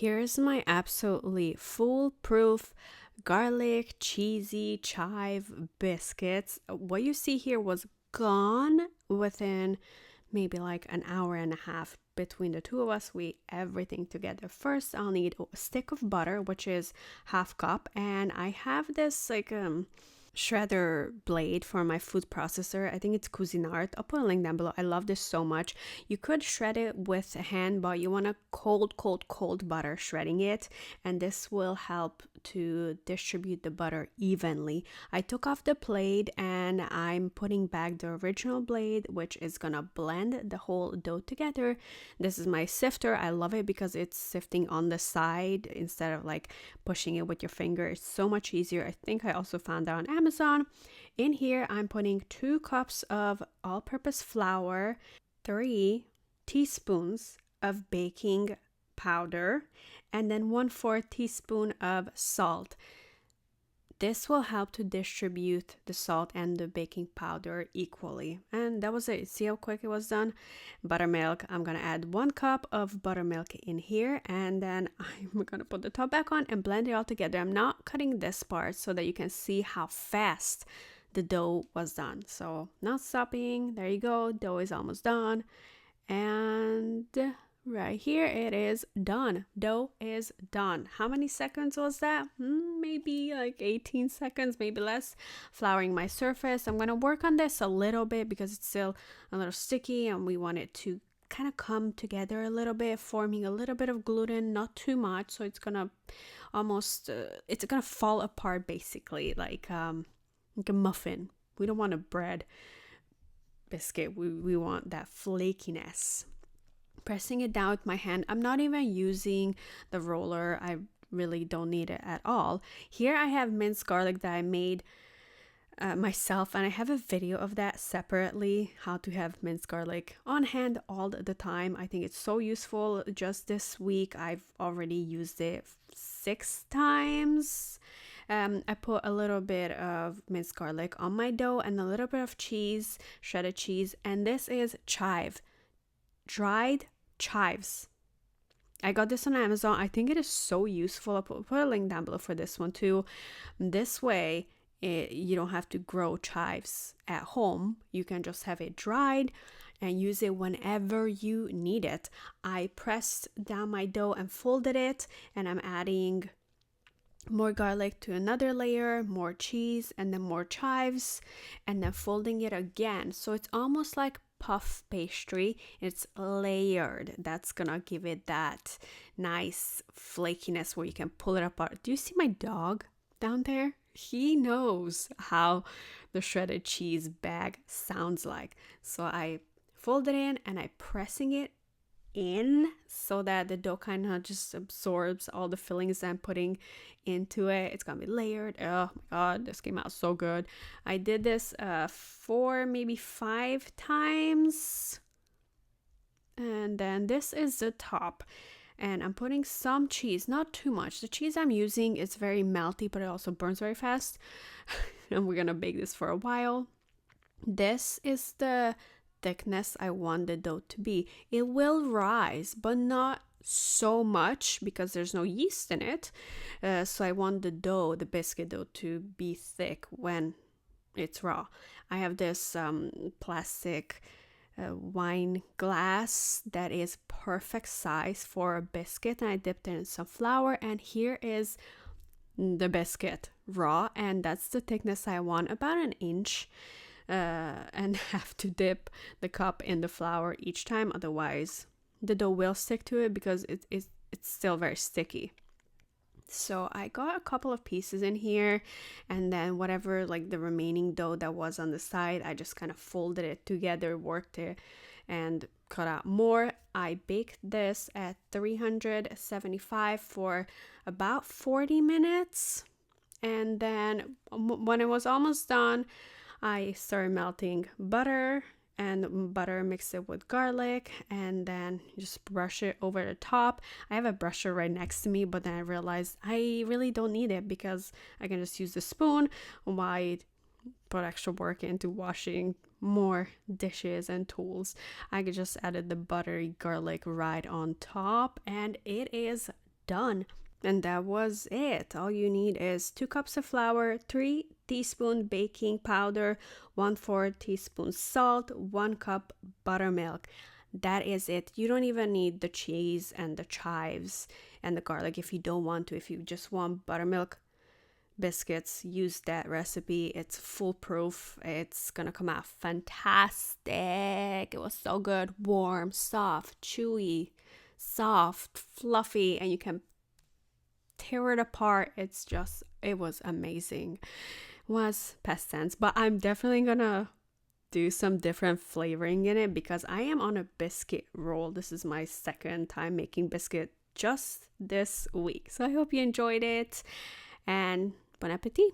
Here's my absolutely foolproof garlic cheesy chive biscuits. What you see here was gone within maybe like an hour and a half. Between the two of us, we everything together. First, I'll need a stick of butter, which is half cup, and I have this shredder blade for my food processor. I think it's Cuisinart. I'll put a link down below. I love this so much. You could shred it with a hand, but you want a cold butter shredding it, and this will help to distribute the butter evenly. I took off the blade and I'm putting back the original blade, which is gonna blend the whole dough together. This is my sifter. I love it because it's sifting on the side instead of like pushing it with your finger. It's so much easier. I think I also found that on Amazon. In here, I'm putting 2 cups of all-purpose flour, 3 teaspoons of baking powder, and then 1/4 teaspoon of salt. This will help to distribute the salt and the baking powder equally. And that was it. See how quick it was done? Buttermilk. I'm going to add 1 cup of buttermilk in here, and then I'm going to put the top back on and blend it all together. I'm not cutting this part so that you can see how fast the dough was done. So not stopping. There you go. Dough is almost done. And right here it is done. Dough is done. How many seconds was that? Maybe like 18 seconds, maybe less. Flouring my surface. I'm going to work on this a little bit because it's still a little sticky and we want it to kind of come together a little bit, forming a little bit of gluten, not too much, so it's going to almost it's going to fall apart basically like a muffin. We don't want a bread biscuit. We want that flakiness. Pressing it down with my hand. I'm not even using the roller. I really don't need it at all. Here I have minced garlic that I made myself, and I have a video of that separately, how to have minced garlic on hand all the time. I think it's so useful. Just this week I've already used it 6 times. I put a little bit of minced garlic on my dough and a little bit of cheese, shredded cheese, and this is chive, dried chives. I got this on Amazon. I think it is so useful. I'll put a link down below for this one too. This way, you don't have to grow chives at home. You can just have it dried and use it whenever you need it. I pressed down my dough and folded it, and I'm adding more garlic to another layer, more cheese, and then more chives, and then folding it again. So it's almost like puff pastry. It's layered. That's gonna give it that nice flakiness where you can pull it apart. Do you see my dog down there? He knows how the shredded cheese bag sounds like. So I fold it in and I'm pressing it in so that the dough kind of just absorbs all the fillings I'm putting into it. It's gonna be layered. Oh my god, this came out so good. I did this 4 maybe 5 times, and then this is the top, and I'm putting some cheese, not too much. The cheese I'm using is very melty, but it also burns very fast. And we're gonna bake this for a while. This is the thickness I want the dough to be. It will rise, but not so much because there's no yeast in it. So I want the dough, the biscuit dough, to be thick when it's raw. I have this plastic wine glass that is perfect size for a biscuit, and I dipped it in some flour, and here is the biscuit raw, and that's the thickness I want, about 1 inch. And have to dip the cup in the flour each time, otherwise the dough will stick to it because it's still very sticky. So I got a couple of pieces in here, and then whatever like the remaining dough that was on the side, I just kind of folded it together, worked it, and cut out more. I baked this at 375 for about 40 minutes, and then when it was almost done, I started melting butter, and butter, mix it with garlic, and then just brush it over the top. I have a brusher right next to me, but then I realized I really don't need it because I can just use the spoon. Why put extra work into washing more dishes and tools? I could just added the buttery garlic right on top, and it is done. And that was it. All you need is 2 cups of flour, 3 teaspoon baking powder, 1/4 teaspoon salt, 1 cup buttermilk. That is it. You don't even need the cheese and the chives and the garlic if you don't want to. If you just want buttermilk biscuits, use that recipe. It's foolproof. It's gonna come out fantastic. It was so good. Warm, soft, chewy, soft, fluffy, and you can tear it apart. It was amazing. Was past tense, but I'm definitely gonna do some different flavoring in it because I am on a biscuit roll. This is my second time making biscuit just this week. So I hope you enjoyed it and bon appetit.